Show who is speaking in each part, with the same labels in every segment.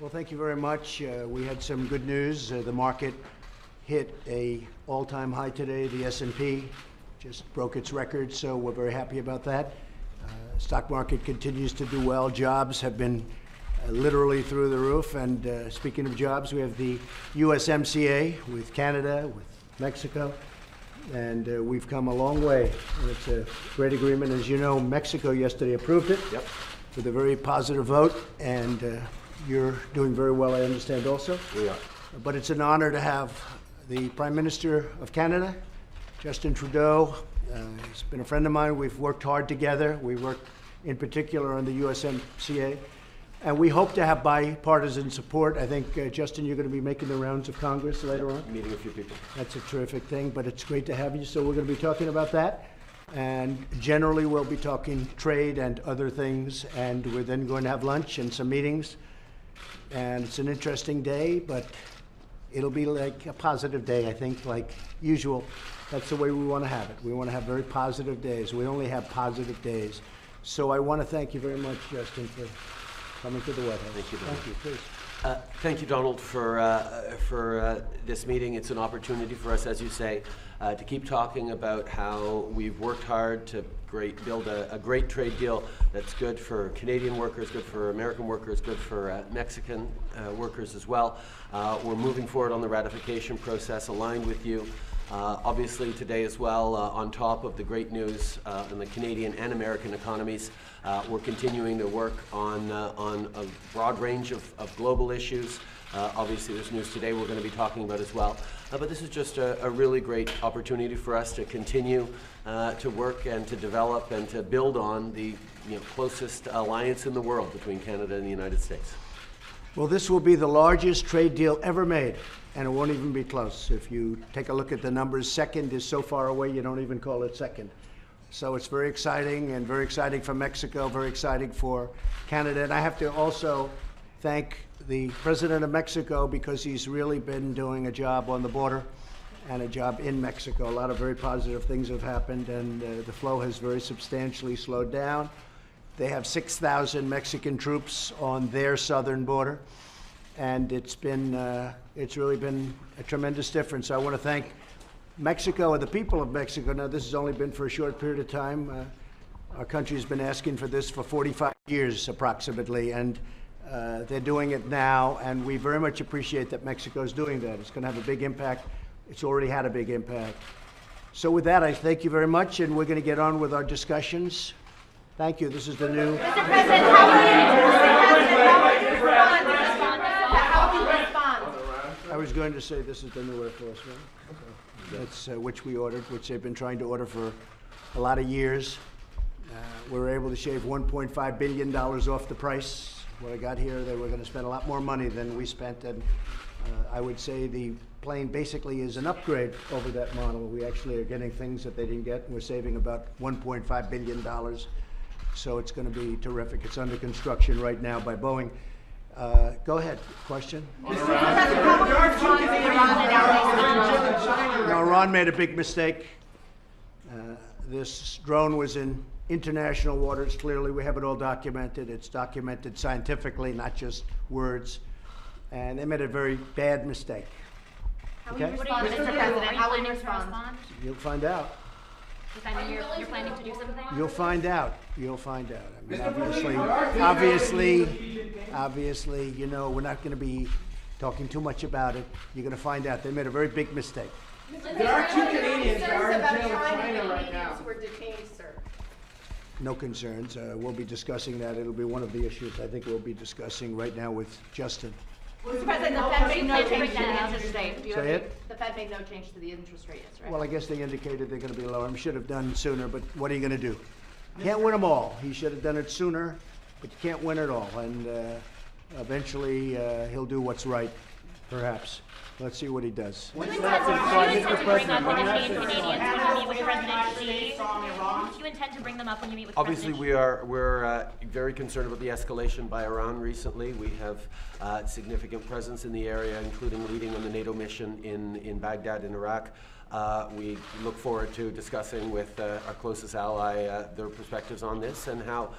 Speaker 1: Well, thank you very much. We had some good news. The market hit a all-time high today. The S&P just broke its record, so we're very happy about that. Stock market continues to do well. Jobs have been literally through the roof. And speaking of jobs, we have the USMCA with Canada, with Mexico, and we've come a long way. And it's a great agreement. As you know, Mexico yesterday approved it with a very positive vote, and you're doing very well, I understand, also.
Speaker 2: We are.
Speaker 1: But it's an honor to have the Prime Minister of Canada, Justin Trudeau. He's been a friend of mine. We've worked hard together. We worked in particular on the USMCA. And we hope to have bipartisan support. I think, Justin, you're going to be making the rounds of Congress later on.
Speaker 2: Meeting a few people.
Speaker 1: That's a terrific thing, but it's great to have you. So we're going to be talking about that. And generally, we'll be talking trade and other things. And we're then going to have lunch and some meetings. And it's an interesting day, but it'll be like a positive day, I think, like usual. That's the way we want to have it. We want to have very positive days. We only have positive days. So I want to thank you very much, Justin, for coming to the White House.
Speaker 2: Thank you, Donald.
Speaker 1: Thank you, please.
Speaker 2: Thank you, Donald, for this meeting. It's an opportunity for us, as you say, to keep talking about how we've worked hard to build a great trade deal that's good for Canadian workers, good for American workers, good for Mexican workers as well. We're moving forward on the ratification process, aligned with you. Obviously today as well, on top of the great news in the Canadian and American economies, we're continuing to work on a broad range of global issues. Obviously there's news today we're going to be talking about as well. But this is just a really great opportunity for us to continue to work and to develop and to build on the closest alliance in the world between Canada and the United States.
Speaker 1: Well, this will be the largest trade deal ever made, and it won't even be close. If you take a look at the numbers, second is so far away you don't even call it second. So it's very exciting, and very exciting for Mexico, very exciting for Canada. And I have to also thank the President of Mexico, because he's really been doing a job on the border and a job in Mexico. A lot of very positive things have happened, and the flow has very substantially slowed down. They have 6,000 Mexican troops on their southern border, and it's really been a tremendous difference. I want to thank Mexico and the people of Mexico. Now, this has only been for a short period of time. Our country's been asking for this for 45 years approximately, and they're doing it now, and we very much appreciate that Mexico's doing that. It's going to have a big impact. It's already had a big impact. So with that, I thank you very much, and we're going to get on with our discussions. Thank you. This is the new...
Speaker 3: Mr. President, how will you respond?
Speaker 1: I was going to say this is the new Air Force One. That's which we ordered, which they've been trying to order for a lot of years. We were able to shave $1.5 billion off the price. When I got here, they were going to spend a lot more money than we spent, and I would say the plane basically is an upgrade over that model. We actually are getting things that they didn't get, and we're saving about $1.5 billion. So it's going to be terrific. It's under construction right now by Boeing. Go ahead. Question? No, Iran made a big mistake. This drone was in international waters. Clearly, we have it all documented. It's documented scientifically, not just words. And they made a very bad mistake.
Speaker 3: How will you respond, Mr. President? How will you respond?
Speaker 1: You'll find out.
Speaker 4: You're planning to do something?
Speaker 1: You'll find out. You'll find out. I mean, obviously, you know, we're not going to be talking too much about it. You're going to find out. They made a very big mistake.
Speaker 5: There are 2 Canadians that are in jail in China right now.
Speaker 3: Were detained, sir.
Speaker 1: No concerns. We'll be discussing that. It'll be one of the issues I think we'll be discussing right now with Justin.
Speaker 3: Mr. President, the Fed made no change to the interest rate.
Speaker 1: Say it?
Speaker 3: The Fed made no change to the interest rates, right?
Speaker 1: Well, I guess they indicated they're going to be lower. Should have done sooner, but what are you going to do? Can't win them all. He should have done it sooner, but you can't win it all. And eventually he'll do what's right, perhaps. Let's see what he does.
Speaker 4: Do you intend to bring up when you meet Canadians when you meet with President Xi? Do you intend to bring them up when you meet with
Speaker 2: Obviously,
Speaker 4: President Xi?
Speaker 2: we're very concerned about the escalation by Iran recently. We have significant presence in the area, including leading on the NATO mission in Baghdad, in Iraq. We look forward to discussing with our closest ally their perspectives on this and how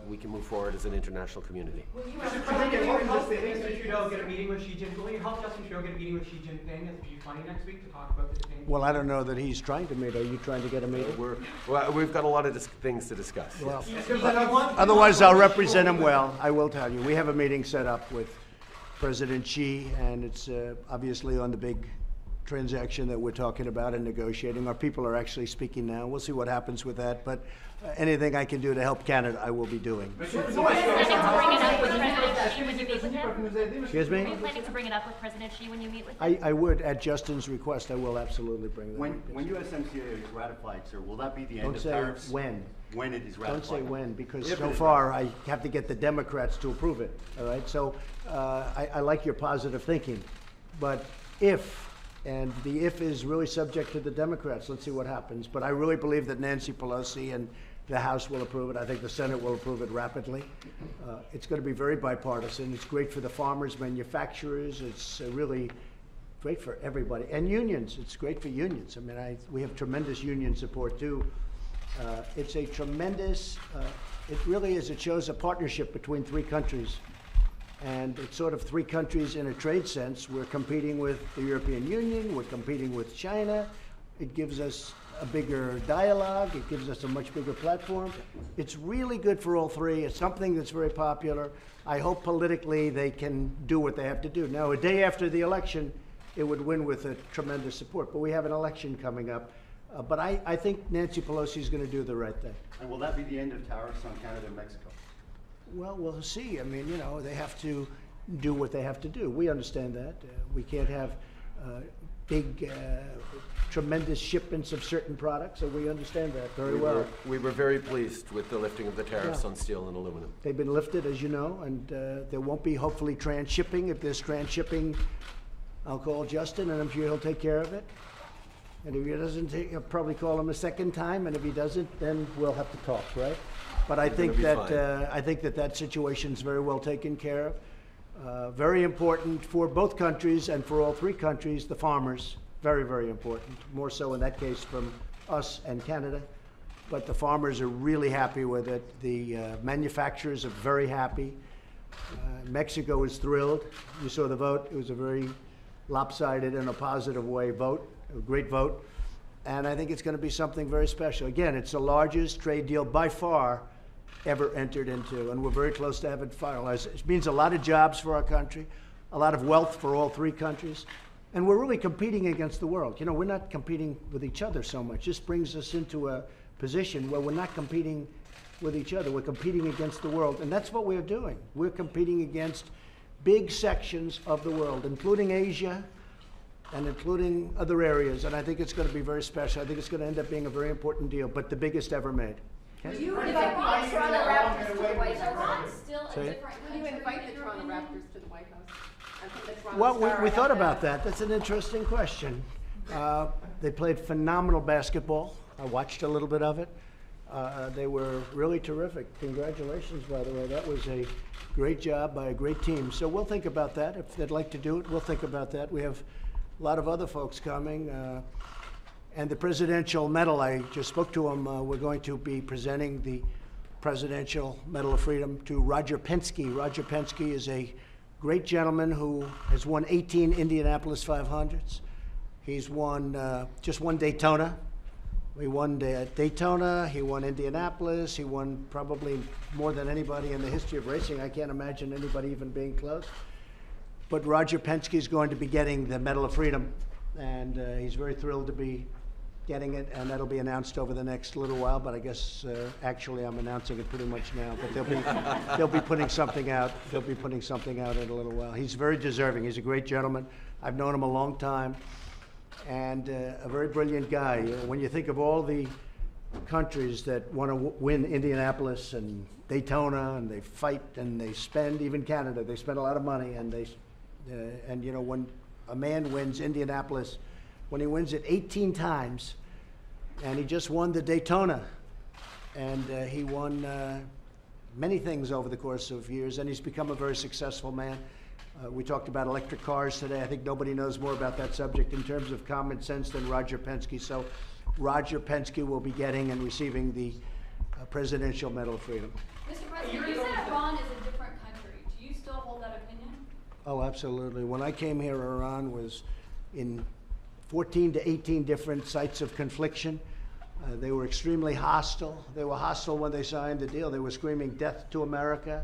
Speaker 2: we can move forward as an international community.
Speaker 3: Mr. President, will you help Mr. Trudeau get a meeting with Xi Jinping? Will you help Justin Trudeau get a meeting with Xi Jinping at the G20 next week to talk about the detained?
Speaker 1: Well, I don't know that he's trying to meet. Are you trying to get a meeting?
Speaker 2: We've got a lot of things to discuss.
Speaker 1: Well,
Speaker 2: yes.
Speaker 1: otherwise, I'll represent him well. I will tell you. We have a meeting set up with President Xi, and it's obviously on the big transaction that we're talking about and negotiating. Our people are actually speaking now. We'll see what happens with that, but anything I can do to help Canada, I will be doing.
Speaker 4: Are you planning to bring it up with President Xi when you meet with him?
Speaker 1: Excuse me?
Speaker 4: Are you planning to bring it up with President Xi when you meet with him?
Speaker 1: I would, at Justin's request, I will absolutely bring that up.
Speaker 6: When USMCA is ratified, sir, will that be the end
Speaker 1: Don't
Speaker 6: of
Speaker 1: say
Speaker 6: tariffs?
Speaker 1: when.
Speaker 6: When it is ratified.
Speaker 1: Don't say when, because
Speaker 6: If
Speaker 1: so
Speaker 6: it is
Speaker 1: far
Speaker 6: ratified.
Speaker 1: I have to get the Democrats to approve it, all right? So I like your positive thinking, but if, and the if is really subject to the Democrats, let's see what happens. But I really believe that Nancy Pelosi and the House will approve it. I think the Senate will approve it rapidly. It's going to be very bipartisan. It's great for the farmers, manufacturers. It's really great for everybody. And unions, it's great for unions. I mean, we have tremendous union support too. It's a tremendous, it really is, it shows a partnership between three countries. And it's sort of three countries in a trade sense. We're competing with the European Union, we're competing with China. It gives us a bigger dialogue, it gives us a much bigger platform. It's really good for all three. It's something that's very popular. I hope politically they can do what they have to do. Now, a day after the election, it would win with a tremendous support, but we have an election coming up. But I think Nancy Pelosi is going to do the right thing.
Speaker 6: And will that be the end of tariffs on Canada and Mexico?
Speaker 1: Well, we'll see. I mean, you know, they have to do what they have to do. We understand that. We can't have big, tremendous shipments of certain products, so we understand that very well.
Speaker 2: We were very pleased with the lifting of the tariffs
Speaker 1: Yeah.
Speaker 2: on steel and aluminum.
Speaker 1: They've been lifted, as you know, and there won't be, hopefully, transshipping. If there's transshipping, I'll call Justin, and I'm sure he'll take care of it. And if he doesn't, I'll probably call him a second time, and if he doesn't, then we'll have to talk, right? But I think that that situation's very well taken care of. Very important for both countries and for all three countries, the farmers, very, very important. More so in that case from us and Canada. But the farmers are really happy with it. The manufacturers are very happy. Mexico is thrilled. You saw the vote. It was a very lopsided in a positive way vote, a great vote. And I think it's going to be something very special. Again, it's the largest trade deal by far ever entered into, and we're very close to having it finalized. It means a lot of jobs for our country, a lot of wealth for all three countries, and we're really competing against the world. You know, we're not competing with each other so much. This brings us into a position where we're not competing with each other. We're competing against the world, and that's what we're doing. We're competing against big sections of the world, including Asia and including other areas, and I think it's going to be very special. I think it's going to end up being a very important deal, but the biggest ever made. Okay?
Speaker 7: You invite the Toronto Raptors to the White House.
Speaker 8: Still
Speaker 1: Say
Speaker 8: a
Speaker 1: it.
Speaker 8: different
Speaker 7: Will you
Speaker 8: country.
Speaker 7: invite the Toronto Raptors to the White House? And put the Toronto
Speaker 1: Well,
Speaker 7: Star
Speaker 1: we
Speaker 7: out
Speaker 1: thought
Speaker 7: there?
Speaker 1: about that. That's an interesting question. They played phenomenal basketball. I watched a little bit of it. They were really terrific. Congratulations, by the way. That was a great job by a great team. So we'll think about that. If they'd like to do it, we'll think about that. We have a lot of other folks coming. And the Presidential Medal, I just spoke to him. We're going to be presenting the Presidential Medal of Freedom to Roger Penske. Roger Penske is a great gentleman who has won 18 Indianapolis 500s. He's just won Daytona. He won Daytona, he won Indianapolis, he won probably more than anybody in the history of racing. I can't imagine anybody even being close. But Roger Penske is going to be getting the Medal of Freedom, and he's very thrilled to be getting it, and that'll be announced over the next little while, but I guess actually I'm announcing it pretty much now, but they'll be putting something out. They'll be putting something out in a little while. He's very deserving. He's a great gentleman. I've known him a long time, and a very brilliant guy. When you think of all the countries that want to win Indianapolis and Daytona, and they fight and they spend, even Canada, they spend a lot of money, and and you know, when a man wins Indianapolis, when he wins it 18 times, and he just won the Daytona, and he won many things over the course of years, and he's become a very successful man. We talked about electric cars today. I think nobody knows more about that subject in terms of common sense than Roger Penske. So Roger Penske will be getting and receiving the Presidential Medal of Freedom.
Speaker 8: Mr. President, you said Iran is a different country. Do you still hold that opinion?
Speaker 1: Oh, absolutely. When I came here, Iran was in 14 to 18 different sites of confliction. They were extremely hostile. They were hostile when they signed the deal. They were screaming death to America.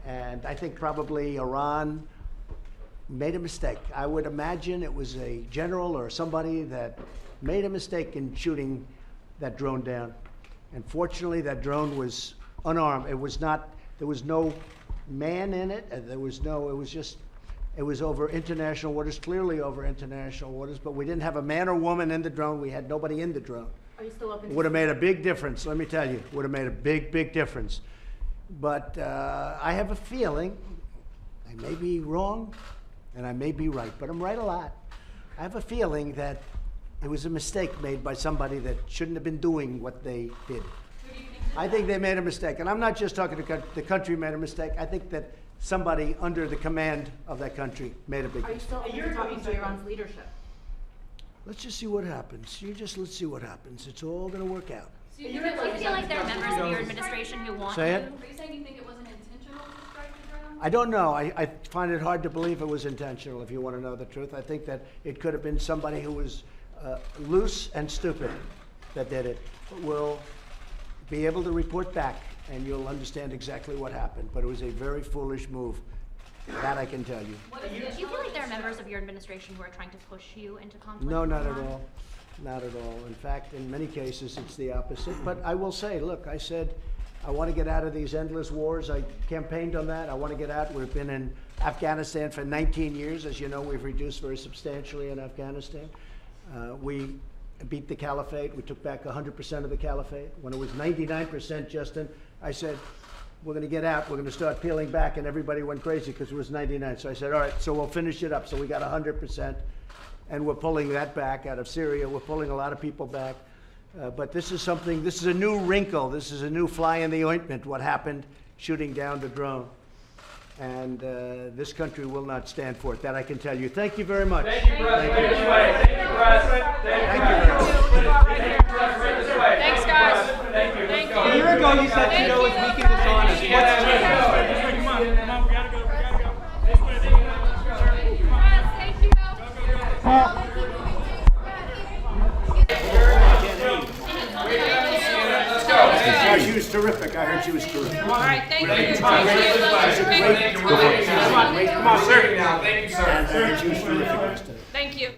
Speaker 1: And I think probably Iran made a mistake. I would imagine it was a general or somebody that made a mistake in shooting that drone down. And fortunately, that drone was unarmed. It was not, there was no man in it. There was no, it was over international waters, clearly over international waters, but we didn't have a man or woman in the drone. We had nobody in the drone.
Speaker 4: Are you still open?
Speaker 1: Would have made a big difference, let me tell you. Would have made a big, big difference. But I have a feeling, I may be wrong and I may be right, but I'm right a lot. I have a feeling that it was a mistake made by somebody that shouldn't have been doing what they did. I think they made a mistake. And I'm not just talking the country made a mistake. I think that somebody under the command of that country made a big
Speaker 4: Are you
Speaker 1: mistake.
Speaker 4: still open to talking to Iran's leadership?
Speaker 1: Let's just see what happens. Let's see what happens. It's all going to work out.
Speaker 8: So
Speaker 4: Do you feel like there are members of your administration who want
Speaker 1: Say
Speaker 4: you?
Speaker 1: it.
Speaker 8: Are you saying you think it wasn't intentional to strike the drone?
Speaker 1: I don't know. I find it hard to believe it was intentional, if you want to know the truth. I think that it could have been somebody who was loose and stupid that did it. We'll be able to report back, and you'll understand exactly what happened. But it was a very foolish move. That I can tell you.
Speaker 4: Do you feel like there are members of your administration who are trying to push you into conflict?
Speaker 1: No,
Speaker 4: with
Speaker 1: not at
Speaker 4: Iran?
Speaker 1: all. Not at all. In fact, in many cases, it's the opposite. But I will say, look, I said, I want to get out of these endless wars. I campaigned on that. I want to get out. We've been in Afghanistan for 19 years. As you know, we've reduced very substantially in Afghanistan. We beat the caliphate. We took back 100% of the caliphate. When it was 99%, Justin, I said, we're going to get out. We're going to start peeling back. And everybody went crazy because it was 99. So I said, all right, so we'll finish it up. So we got 100%. And we're pulling that back out of Syria. We're pulling a lot of people back. But this is something, this is a new wrinkle. This is a new fly in the ointment, what happened shooting down the drone. And this country will not stand for it. That I can tell you. Thank you very much.
Speaker 5: Thank you, President. Thank you, President.
Speaker 9: Thanks, guys.
Speaker 5: Thank you.
Speaker 9: Thank
Speaker 3: A
Speaker 9: you.
Speaker 3: year ago, you said Trudeau was weak and dishonest. What's changed?
Speaker 9: Come on, we gotta go. Thank you.
Speaker 1: She was terrific. I heard she was terrific.
Speaker 9: All right, thank you.
Speaker 5: Come on, sir.
Speaker 1: I heard she was terrific yesterday.
Speaker 9: Thank you.